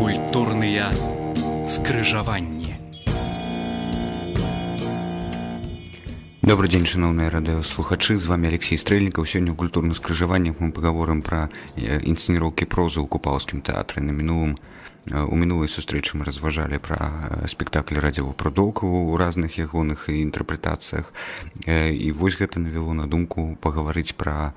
Культурныя скрыжаванні. Добрый дзень, шановныя радыёслухачы, з вами Алексей Стрэльнікаў. Сёння ў культурных скрыжаваннях мы пагаворым пра інсцэніроўкі прозы ў купалскім тэатры. У мінулай сустрэчы мы разважалі пра спектакль радзіву прадоўку ў разных ягоных інтэрпрэтацыях. І вось гэта навяло на думку пагаварыць пра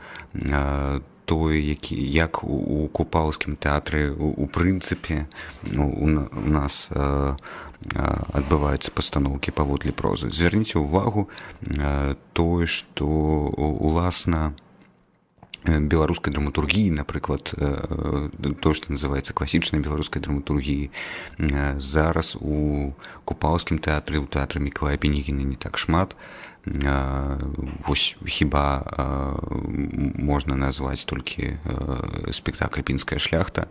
тое, як у купалскім тэатры у прынцыпе у нас адбываюцца пастаноўкі паводле прозы. Звярніце ўвагу тое, што уласна беларускай драматургіі, напрыклад, тое, што называецца класічнай беларускай драматургіі, зараз у купалскім тэатры, у тэатры Мікалая Пінігіна не так шмат. Вось хіба можна назваць толькі спектакль «Пінская шляхта».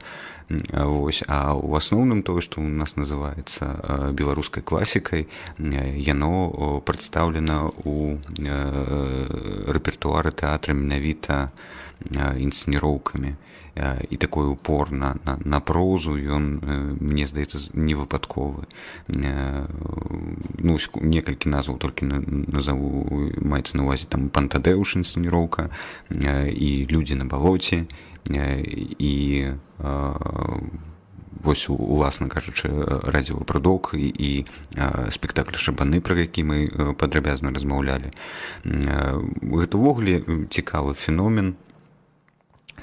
Вось, а ў асноўным тое, што ў нас называецца беларускай класікай, яно прадстаўлена ў рэпертуары тэатра менавіта інсцэніроўкамі. І такой упор на прозу ён, мне здаецца, не выпадковы. Некалькі назваў толькі назову, маецца на увазе там «Пантадэуш» інсцэніроўка, і «Людзі на балоце», і вось, уласна кажучы, радзівы прадок і спектакль «Шабаны», пра які мы падрабязна размаўлялі. Гэта ўвогуле цікавы феномен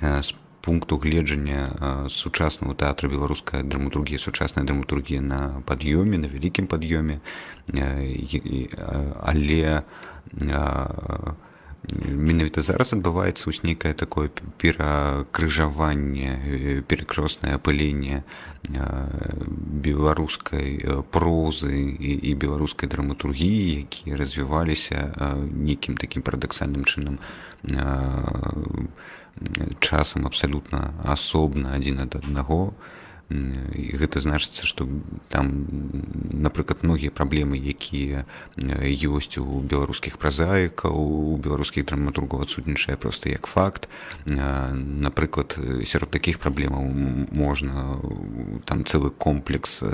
з пункту гледжання сучаснага тэатра. Беларуская драматургія, сучасная драматургія на пад'ёме, на вялікім пад'ёме, але менавіта зараз адбываецца вось нейкае такое перакрыжаванне, перакрёснае апыленне беларускай прозы і беларускай драматургіі, якія развіваліся нейкім такім парадаксальным чынам, часам абсалютна асобна адзін ад аднаго. І гэта значыцца, што там, напрыклад, многія праблемы, якія ёсць у беларускіх празаікаў, у беларускіх драматургаў, адсутнічае проста як факт. Напрыклад, сярод такіх праблемаў можна там цэлы комплекс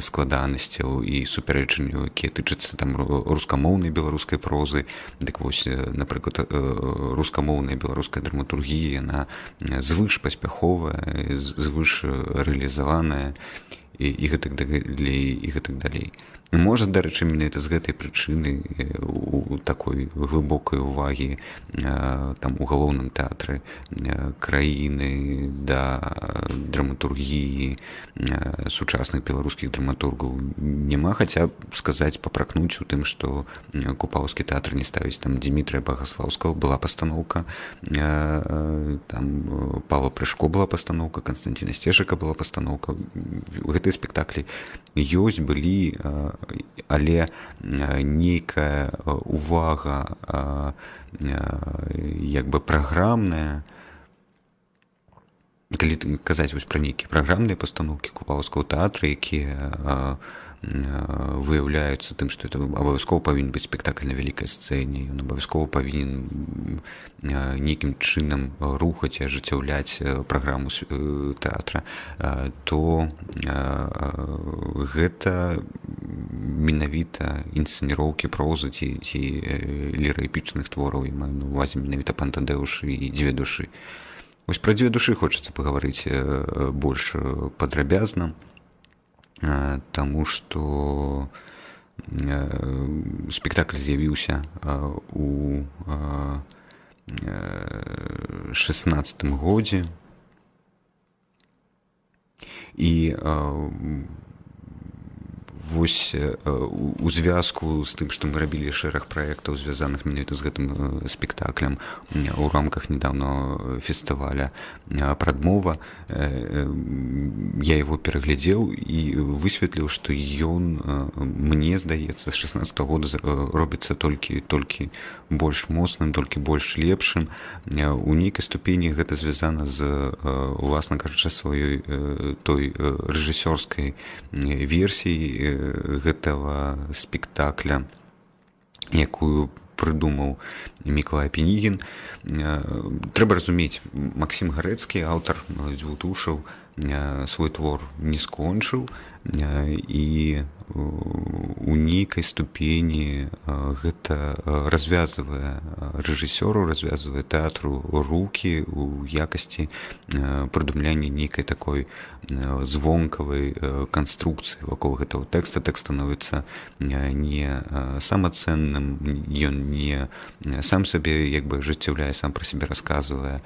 складанасцяў і супярэчанняў, якія тычацца там рускамоўнай беларускай прозы. Дык вось, напрыклад, рускамоўная беларуская драматургія, яна звыш паспяховая, звыш рэалізаваная і гэтак далей. Можа, дарэчы, менавіта з гэтай прычыны у такой глыбокай увагі там у галоўным тэатры краіны да драматургіі сучасных беларускіх драматургаў няма, хаця сказаць, папракнуць у тым, што купалскі тэатр не ставіць там Дмітрыя Багаслаўскага, была пастаноўка, там Павла Прышко была пастаноўка, Канстанціна Сцежака была пастаноўка. Гэтыя спектаклі ёсць, былі, але нейкая увага як бы праграмная, калі казаць вось пра нейкія праграмныя пастаноўкі купалскага тэатра, якія выяўляюцца тым, што это абавязкова павінен быць спектакль на вялікай сцэне, ён абавязкова павінен нейкім чынам рухаць і ажыццяўляць праграму тэатра, то гэта менавіта інсцэніроўкі прозы ці ліраэпічных твораў, я маю на ўвазе менавіта «Пантадэуш» і «Дзве душы». Вось пра «Дзве душы» хочацца пагаварыць больш падрабязна, таму што спектакль з'явіўся у 16-м годзе, і вось у звязку з тым, што мы рабілі шэраг праектаў, звязаных менавіта з гэтым спектаклем у рамках нядаўнага фестываля «Прадмова», я его пераглядзеў і высветліў, што ён, мне здаецца, з 16-го года робіцца толькі больш моцным, толькі больш лепшым. У нейкай ступені гэта звязана з, уласна кажучы, сваёй той рэжысёрскай версіяй гэтага спектакля, якую прыдумаў Мікалай Пінігін. Трэба разумець, Максім Гарэцкі, аўтар «Дзвюх душаў», свой твор не скончыў, і у нейкай ступені гэта развязвае рэжысёру, развязвае тэатру рукі ў якасці прыдумлення нейкай такой звонкавай канструкцыі вакол гэтага тэкста. Тэкст становіцца не самацэнным, ён не сам сабе як бы ажыццяўляе, сам пра сябе расказвае,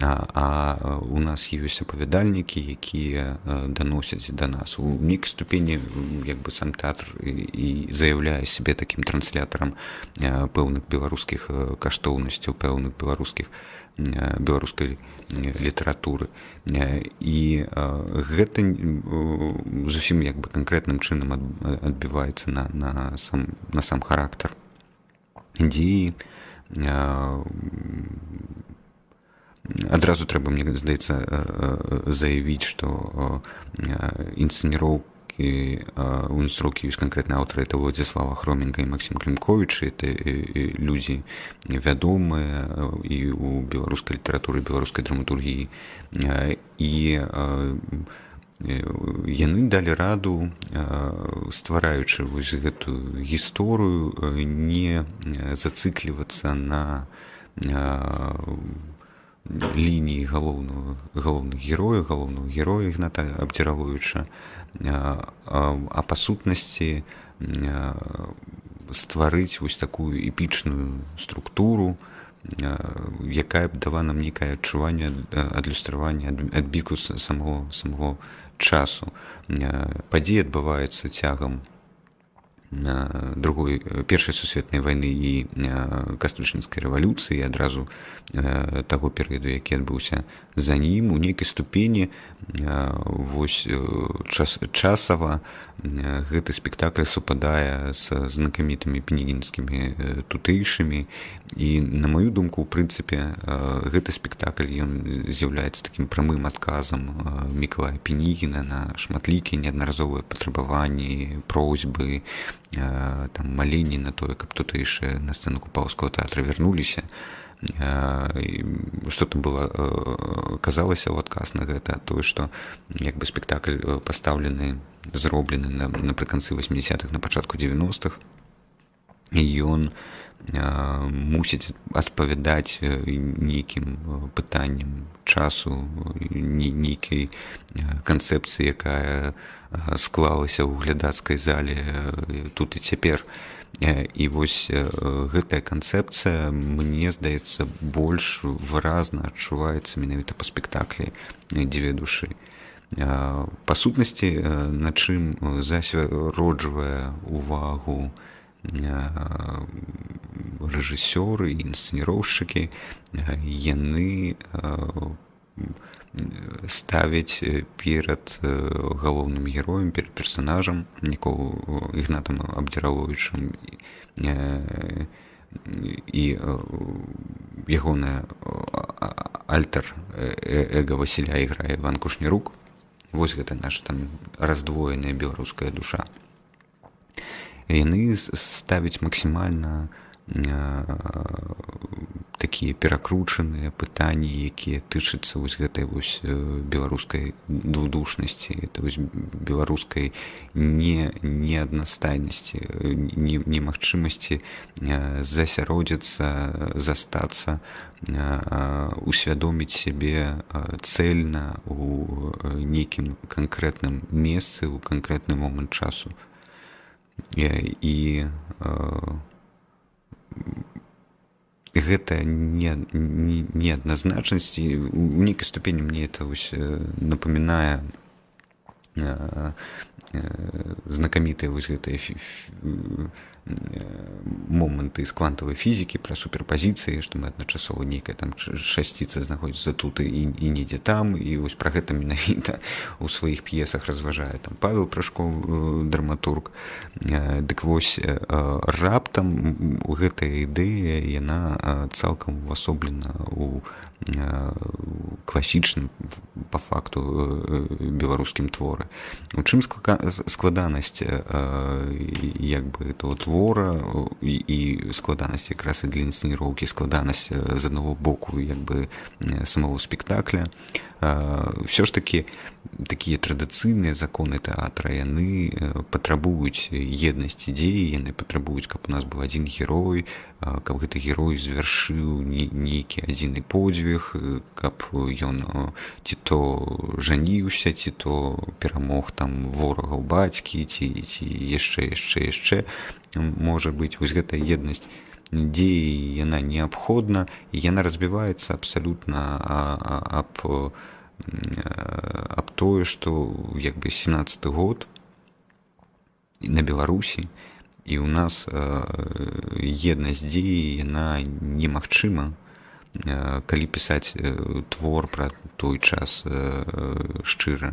а у нас ёсць апавядальнікі, якія даносяць да нас. У нейкай ступені як бы сам тэатр і заяўляе сябе такім транслятарам пэўных беларускіх каштоўнасцяў, пэўных беларускай літаратуры. І гэта зусім як бы канкрэтным чынам адбіваецца на сам характар дзеі. Адразу трэба, мне здаецца, заявіць, што інсцэніроўкі у інструкі ёсць канкрэтны аўтары, это Владзіслава Хроменка і Максім Клімковіч. Это людзі вядомыя і ў беларускай літаратуры, беларускай драматургіі, і яны далі раду, ствараючы вось гэтую гісторыю, не зацыклівацца на лініі галоўных героя Ігната Абдзіраловіча, а па сутнасці стварыць вось такую эпічную структуру, якая б дала нам нейкае адчуванне адлюстравання, адбітку самого часу. Падзеі адбываюцца цягам першай сусветнай вайны і кастрычніцкай рэвалюцыі, адразу таго перыяду, які адбыўся за ім. У нейкай ступені вось часава гэты спектакль супадае з знакамітымі пінігінскімі тутэйшымі, і на маю думку, у прынцыпе, гэты спектакль ён з'яўляецца такім прамым адказам Мікалая Пінігіна на шматлікія неаднаразовыя патрабаванні, просьбы, там маленні на тое, каб тутэйшыя на сцэну Купаўскага тэатра вярнуліся. Што там было казалася ў адказ на гэта? Тое, што як бы спектакль пастаўлены, зроблены напрыканцы 80-х, на пачатку 90-х, і ён мусіць адпавядаць нейкім пытанням часу, нейкай канцэпцыі, якая склалася ў глядацкай зале тут і цяпер. І вось гэтая канцэпцыя, мне здаецца, больш выразна адчуваецца менавіта па спектаклі «Дзве душы». Па сутнасці, на чым засяроджвае увагу рэжысёры і інсцэніроўшчыкі, яны ставяць перад галоўным героем, перад персанажам Ігнатам Абдзіраловічам, і ягонае альтер-эго Васіля іграе Іван Кушнірук. Вось гэта наша там раздвоеная беларуская душа. Яны ставяць максімальна такія перакручаныя пытанні, якія тычацца вось гэтай вось беларускай двудушнасці, это вось беларускай неаднастайнасці, немагчымасці засяродзіцца, застацца, усвядоміць сябе цэльна у нейкім канкрэтным месцы, у канкрэтны момант часу. І гэта неадназначнасць, у нейкай ступені мне это напамінае знакамітыя вось гэтыя моманты з квантавай фізікі пра суперпазіцыі, што мы адначасова нейкая там часціца знаходзіцца тут і недзе там, і вось пра гэта менавіта у сваіх п'есах разважае там Павел Прашкоў, драматург. Дык вось раптам гэтая ідэя, яна цалкам увасоблена у класічным па факту беларускім творы. У чым складанасць як бы этого твора і складанасць якраз і для інсцэніроўкі, складанасць з аднаго боку як бы самого спектакля. Все ж таки такія традыцыйныя законы тэатра, яны патрабуюць еднасці дзеі, яны патрабуюць, каб у нас быў адзін герой, каб гэты герой звяршыў нейкі адзіны подзвіг, каб ён ці то жаніўся, ці то перамог там ворагаў бацькі, ці яшчэ можа быць. Вось гэтая еднасць дзеі, яна неабходна, і яна разбіваецца абсалютна аб тое, што як бы 17-й год на Беларусі, і ў нас еднасць дзеі, яна немагчыма, калі пісаць твор пра той час шчыра.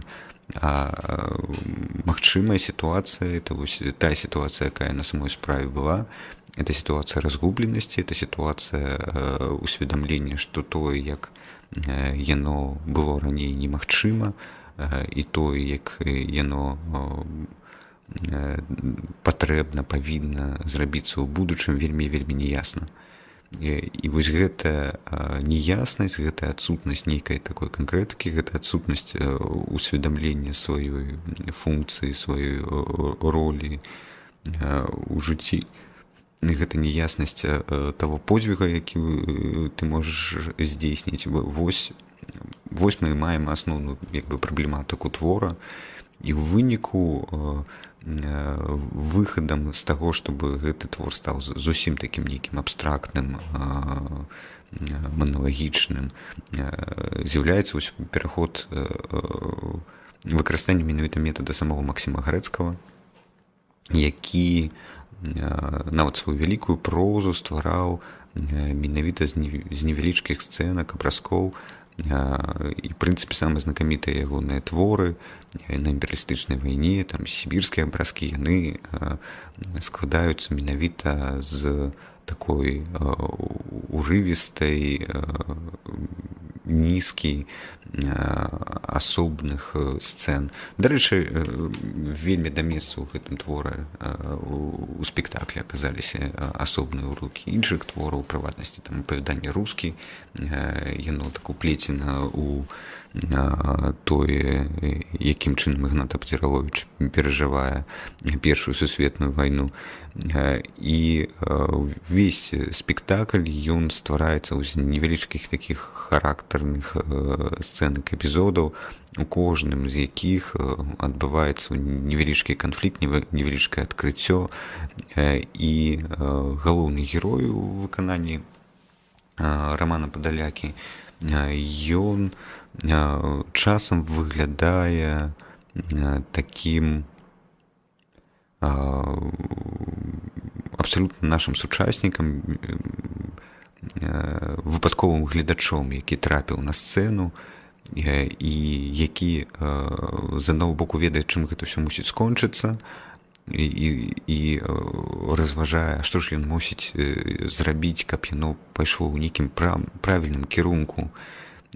А магчымая сітуацыя, это вось тая сітуацыя, якая на самой справе была, это ситуация разгубленности, это ситуация усведомления, что тое, як яно было раней немагчыма, і тое, як яно патрэбна, павінна зрабіцца ў будучым, вельмі неясна. І вось гэтая неяснасць, гэтая адсутнасць нейкай такой канкрэтыкі, гэта адсутнасць усведамлення сваёй функцыі, сваёй ролі ў жыцці, гэта неяснасць того подзвіга, які ты можаш здзейсніць. Вось мы маем асноўную як бы праблематыку твора, і ў выніку выхадам з таго, чтобы гэты твор стаў зусім такім нейкім абстрактным, маналагічным, з'яўляецца вось пераход выкарыстання менавіта метада самого Максіма Гарэцкага, які нават сваю вялікую прозу ствараў менавіта з невялічкіх сцэнак, абразкоў. І, в прынцыпе, самыя знакамітыя ягоныя творы на імперыялістычнай вайне, там сібірскія абразкі, яны складаюцца менавіта з такой урывістай нізкі асобных сцэн. Дарэчы, вельмі да месца ў гэтым творы у спектаклі аказаліся асобныя ўрокі іншых твораў, у прыватнасці там апавяданне «Рускі», яно так уплецена ў тое, якім чынам Ігнат Абдзіраловіч перажывае Першую сусветную вайну. І ўвесь спектакль, ён ствараецца з невялічкіх такіх характарных сцэнак, эпізодаў, у кожным з якіх адбываецца невялічкі канфлікт, невялічкае адкрыццё, і галоўны герой у выкананні Рамана Падалякі, ён часам выглядае такім абсалютна нашым сучаснікам, выпадковым гледачом, які трапіў на сцэну, і які з аднаго боку ведае, чым гэта ўсё мусіць скончыцца, і разважае, што ж ён мусіць зрабіць, каб яно пайшло ў нейкім правільным кірунку.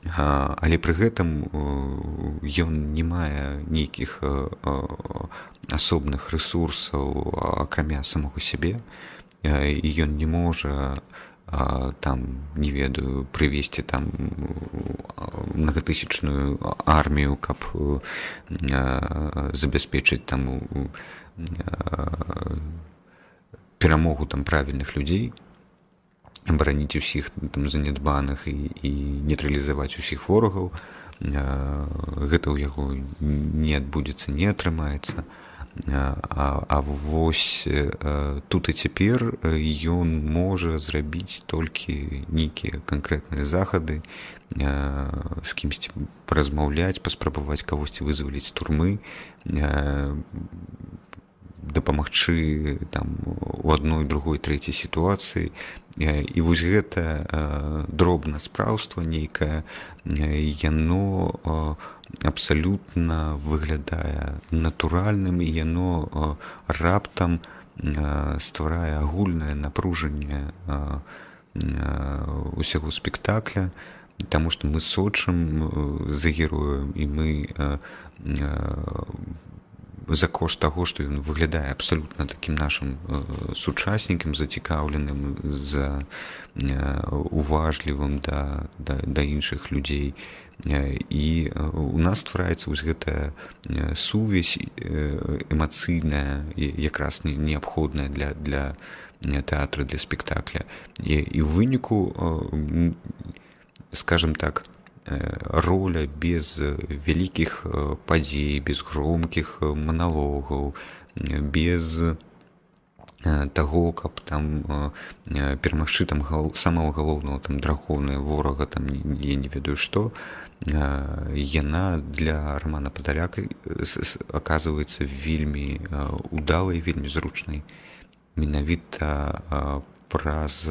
Але пры гэтым ён не мае нейкіх асобных рэсурсаў акрамя самога сябе, і ён не можа там, не ведаю, прывесці там многатысячную армію, каб забяспечыць там перамогу там правільных людзей, абараніць усіх там занядбаных і нейтралізаваць усіх ворагаў. Гэта ў яго не адбудзецца, не атрымаецца. А вось тут і цяпер ён можа зрабіць толькі нейкія канкрэтныя захады, з кімсьці паразмаўляць, паспрабаваць кагосьці вызваліць з турмы, дапамагчы там у адной, другой, трэцяй сітуацыі. І вось гэта дробнае спраўства нейкае, яно абсалютна выглядае натуральным, і яно раптам стварае агульнае напружанне усяго спектакля, таму што мы сочым за героем, і мы за кошт таго, што ён выглядае абсалютна такім нашым сучаснікам, зацікаўленым, уважлівым да іншых людзей. І у нас ствараецца вось гэтая сувязь эмацыйная, якраз неабходная для тэатра, для спектакля. І ў выніку, скажем так, роля без вялікіх падзей, без громкіх маналогаў, без таго, каб там перамагчы там самого галоўнага там дракона, ворага, там я не ведаю што, яна для Романа Падаляка аказваецца вельмі удалай, вельмі зручнай. Менавіта праз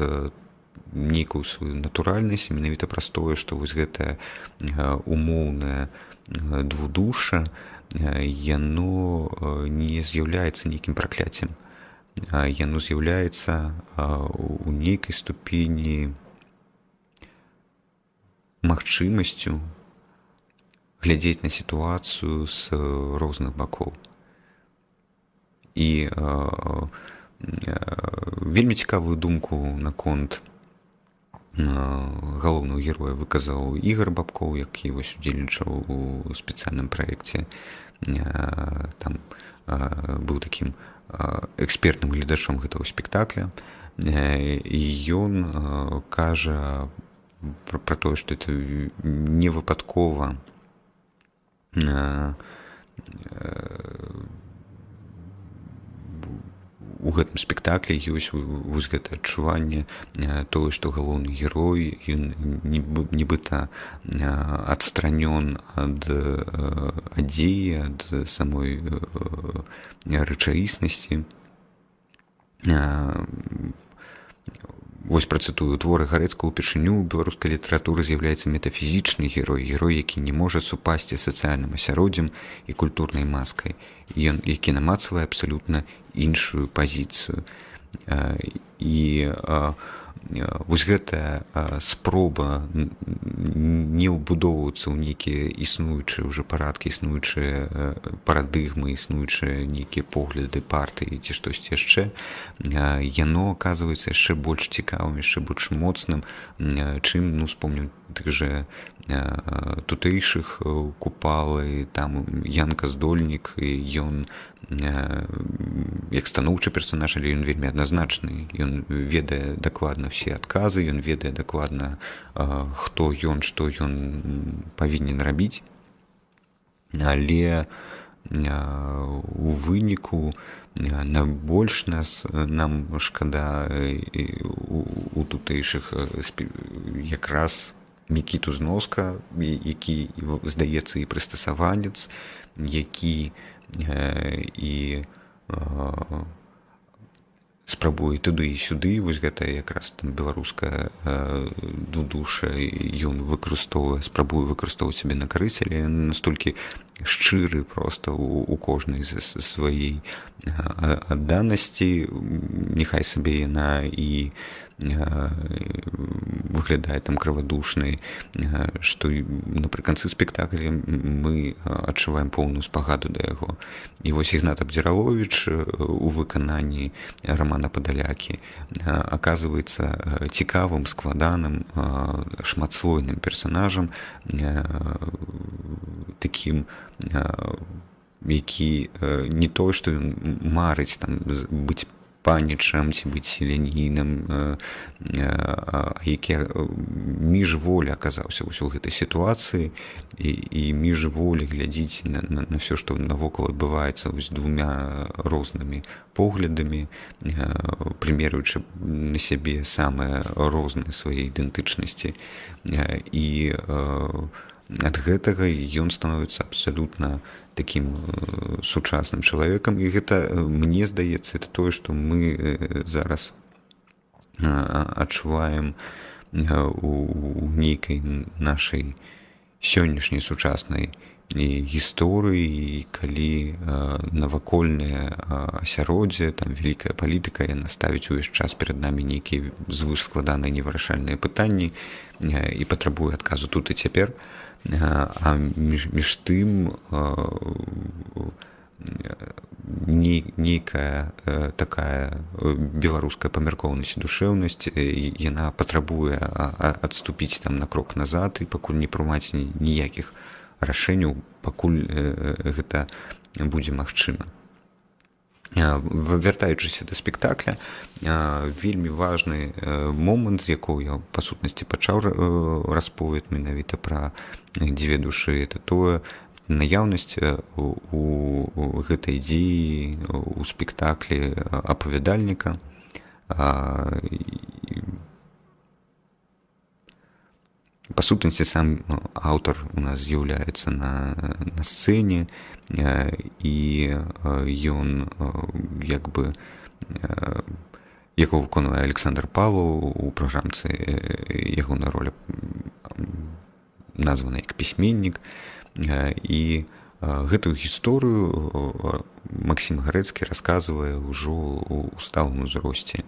нейкую сваю натуральнасць, менавіта праз тое, што вось гэтае умоўнае двудушша, яно не з'яўляецца нейкім пракляццем. Яно з'яўляецца у нейкай ступені магчымасцю глядзець на сітуацыю з розных бакоў. І вельмі цікавую думку наконт галоўнага героя выказаў Ігор Бабкоў, які вось удзельнічаў у спецыяльным праекце. Там быў такім экспертным гледачом гэтага спектакля. І ён кажа пра тое, што это не выпадкова у гэтым спектаклі ёсць вось гэта адчуванне тое, што галоўны герой, ён нібыта адстранён ад адзеі, ад самой рэчаіснасці. Вось працытую, творы Гарэцкага упершыню ў беларускай літаратуры з'яўляецца метафізічны герой, які не можа супасці сацыяльным асяроддзем і культурнай маскай, які намацвае абсалютна іншую пазіцыю. І вось гэтая спроба не ўбудоўвацца ў нейкія існуючыя ўжо парадкі, існуючыя парадыгмы, існуючыя нейкія погляды партыі ці штосьці яшчэ, яно аказваецца яшчэ больш цікавым, яшчэ больш моцным, чым, успомнім тых жа тутэйшых Купалы, там Янка Здольнік, ён як станоўчы персанаж, але ён вельмі адназначны. Ён ведае дакладна ўсе адказы, ён ведае дакладна, хто ён, што ён павінен рабіць. Але у выніку найбольш нам шкада у тутэйшых якраз Мікіту Зноска, які, здаецца, і прыстасаванец, які і спрабуе туды і сюды, вось гэта якраз там беларуская дудуша, ён спрабуе выкарыстоўваць сябе на карысць, але ён настолькі шчыры проста у кожнай з сваёй адданасці, няхай сабе яна і выглядае там крывадушнай, што напрыканцы спектакля мы адчуваем поўную спагаду да яго. І вось Ігнат Абдзіраловіч у выкананні Романа Падалякі аказваецца цікавым, складаным, шматслойным персанажам, такім, які не тое, што ён марыць там быць панічам ці быць селянінам, які міжволі аказаўся ў гэтай сітуацыі і міжволі глядзіць на ўсё, што навокал адбываецца з двумя рознымі поглядамі, прымерюючы на сябе самыя розныя свае ідэнтычнасці. І ад гэтага ён становіцца абсалютна такім сучасным чалавекам. І гэта, мне здаецца, это тое, што мы зараз адчуваем у нейкай нашай сённяшняй сучаснай гісторыі, калі навакольнае асяроддзе, там вялікая палітыка, яна ставіць увесь час перад намі нейкія звышскладаныя невырашальныя пытанні і патрабуе адказу тут і цяпер. А між тым нейкая такая беларуская памяркоўнасць, душэўнасць, яна патрабуе адступіць там на крок назад і пакуль не прымаць ніякіх рашэнняў, пакуль гэта будзе магчыма. Вяртаючыся да спектакля, вельмі важны момант, з якога я па сутнасці пачаў расповед менавіта пра дзве душы, это тое, наяўнасць у гэтай дзеі у спектаклі апавядальніка. Па сутнасці сам аўтар у нас з'яўляецца на сцэне, і ён як бы яго выконвае Александр Павлаў, у праграмцы ягоная роля названа як пісьменнік. І гэтую гісторыю Максім Гарэцкі расказвае ўжо ў сталым узросце.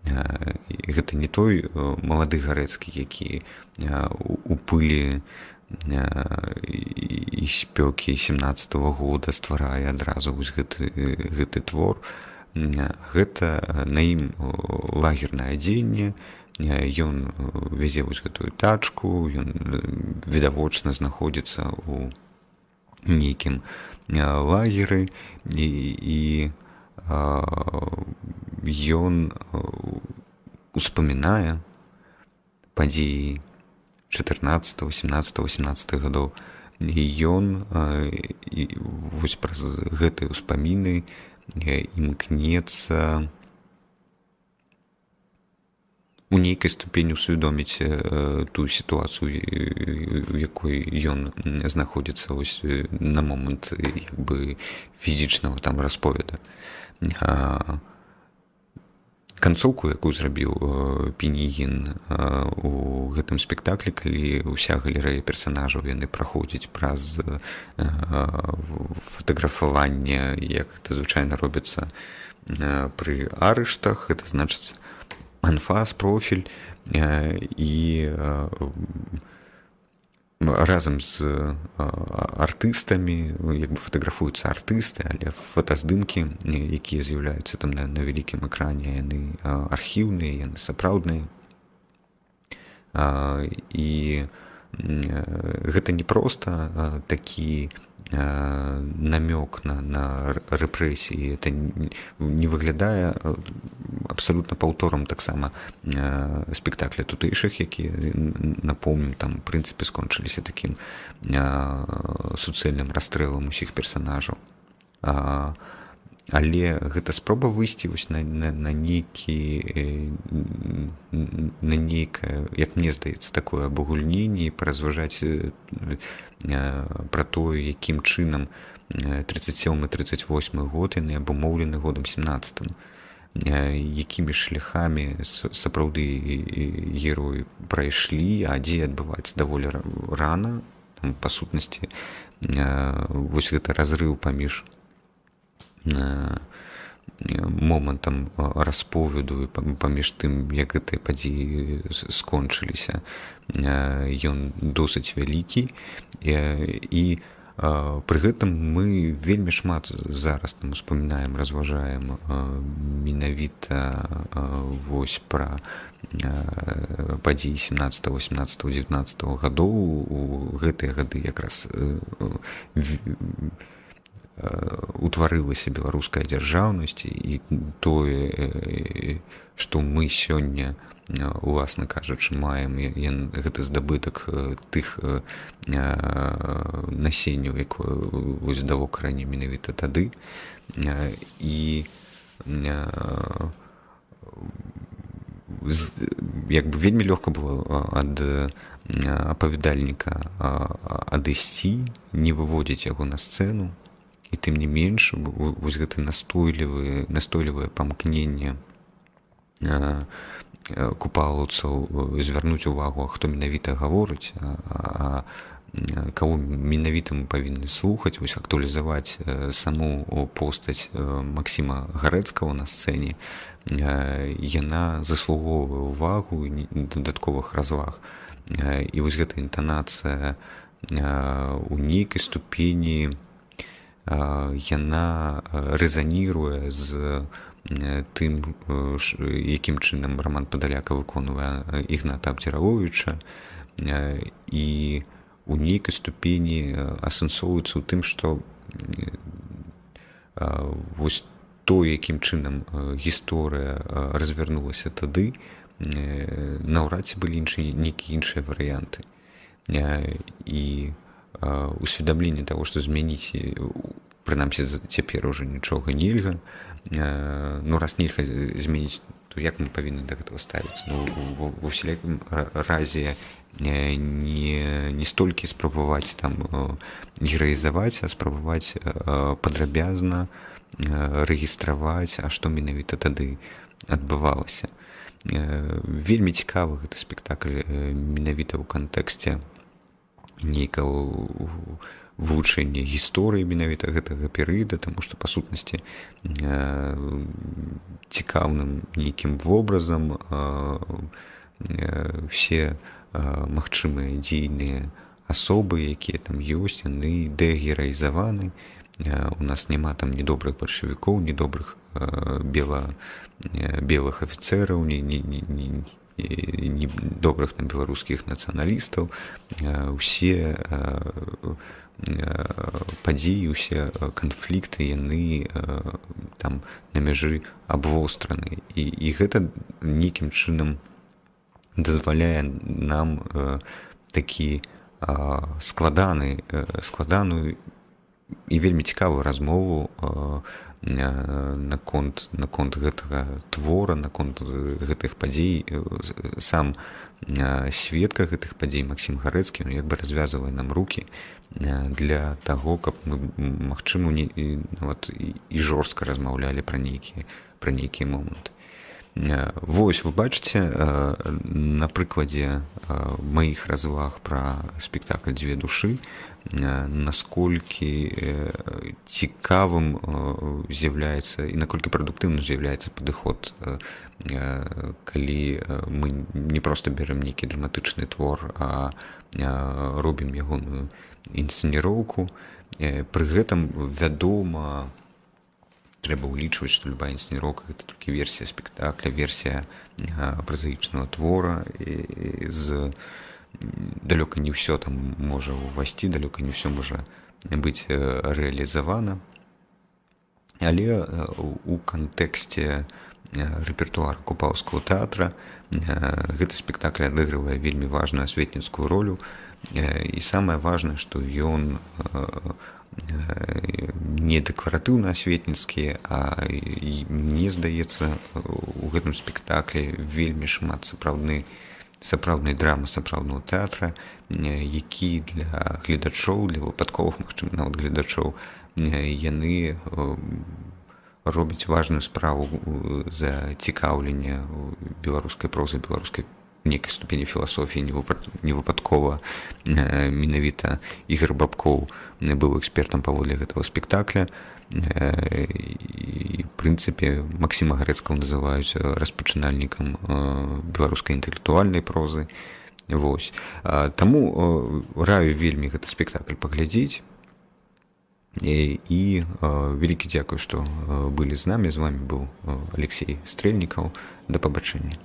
Гэта не той малады Гарэцкі, які у пылі і спёкі 17-го года стварае адразу вось гэты твор. Гэта на ім лагернае адзенне, ён вязе вось гэтую тачку, ён відавочна знаходзіцца ў нейкім лагеры, і ён успамінае падзеі 14, 17, 18 гадоў, і ён вось праз гэтыя ўспаміны імкнецца у нейкай ступені усвядоміць тую сітуацыю, у якой ён знаходзіцца ось на момант як бы фізічнага там расповеда. Канцоўку, якую зрабіў Пінігін у гэтым спектаклі, калі ўся галерэя персанажаў яны праходзяць праз фатаграфаванне, як это звычайна робіцца пры арыштах, это значыць анфас, профіль, і разам з артыстамі як бы фатаграфуюцца артысты, але фотаздымкі, якія з'яўляюцца там на вялікім экране, яны архіўныя, яны сапраўдныя. І гэта не проста такі намёк на рэпрэсіі, это не выглядае абсалютна паўторам таксама спектакля тутэйшых, якія, напомнім, там, у прынцыпе, скончыліся такім суцэльным расстрэлам усіх персанажаў. Але гэта спроба выйсці на нейкае, як мне здаецца, такое абагульненне і паразважаць пра тое, якім чынам 37-38 год яны абумоўлены годам 17-м, якімі шляхамі сапраўды героі прайшлі, а дзе адбываецца даволі рана, там, па сутнасці, вось гэта разрыў паміж момантам расповеду і паміж тым, як гэтыя падзеі скончыліся, ён досыць вялікі, і пры гэтым мы вельмі шмат зараз там успамінаем, разважаем менавіта вось пра падзеі 17, 18, 19 гадоў. У гэтыя гады якраз утварылася беларуская дзяржаўнасць, і тое, што мы сёння, уласна кажучы, маем, гэта здабытак тых насенняў, якое дало карані менавіта тады. І як бы вельмі лёгка было ад апавядальніка адысці, не выводзіць яго на сцэну. І тым не менш, вось гэта настойлівае памкненне купалаўцаў звярнуць увагу, хто менавіта гаворыць, а каго менавіта мы павінны слухаць, вось актуалізаваць саму постаць Максіма Гарэцкага на сцэне, яна заслугоўвае ўвагу і дадатковых разваг. І вось гэта інтанацыя у нейкай ступені яна рэзаніруе з тым, якім чынам Раман Падаляка выконвае Ігната Абдзіраловіча, і у нейкай ступені асэнсоўваецца ў тым, што вось то, якім чынам гісторыя развярнулася тады, наўрад ці былі нейкія іншыя варыянты. І усведамленне таго, што змяніць, прынамсі цяпер ужо нічога нельга, раз нельга змяніць, то як мы павінны да гэтага ставіцца? Ва ўсялякім разе не столькі спрабаваць там гераізаваць, а спрабаваць падрабязна рэгістраваць, а што менавіта тады адбывалася. Вельмі цікавы гэты спектакль менавіта ў кантэксце нейкага вывучэння гісторыі менавіта гэтага перыяда, таму што па сутнасці цікаўным нейкім вобразам все магчымыя дзейныя асобы, якія там ёсць, яны дэгераізаваны. У нас няма там ні добрых бальшавікоў, ні добрых белых афіцэраў, ні добрых там беларускіх нацыяналістаў. Усе падзеі, усе канфлікты, яны там на мяжы абвостраны. І гэта нейкім чынам дазваляе нам такі складаную і вельмі цікавую размову наконт гэтага твора, наконт гэтых падзей. Сам сведка гэтых падзей Максім Гарэцкі як бы развязвае нам рукі для таго, каб мы, магчыма, і жорстка размаўлялі пра нейкія моманты. Вось, вы бачыце, на прыкладзе маіх разваг пра спектакль «Дзве душы», насколькі цікавым з'яўляецца і наколькі прадуктыўным з'яўляецца падыход, калі мы не проста бярем нейкі драматычны твор, а робім ягоную інсцэніроўку. Пры гэтым, вядома, трэба ўлічваць, што любая інсцэніроўка — гэта толькі версія спектакля, версія празаічнага твора, з далёка не ўсё там можа ўвайсці, далёка не ўсё можа быць рэалізавана. Але у кантэксце рэпертуара Купаўскага тэатра гэты спектакль адыгрывае вельмі важную асветніцкую ролю. І самае важнае, што ён не дэкларатыўна асветніцкі, а мне здаецца, у гэтым спектаклі вельмі шмат сапраўднай драмы, сапраўднага тэатра, які для гледачоў, для выпадковых, магчыма, нават гледачоў, яны робяць важную справу зацікаўлення беларускай прозы, беларускай нейкай ступені філасофіі. Не выпадкова менавіта Ігор Бабкоў быў экспертам паводле гэтага спектакля. І, в прынцыпе, Максіма Гарэцкага называюць распачынальнікам беларускай інтэлектуальнай прозы. Вось. Таму раю вельмі гэты спектакль паглядзець. І вялікі дзякуй, што былі з намі. З вамі быў Алексей Стрэльнікаў. Да пабачэння.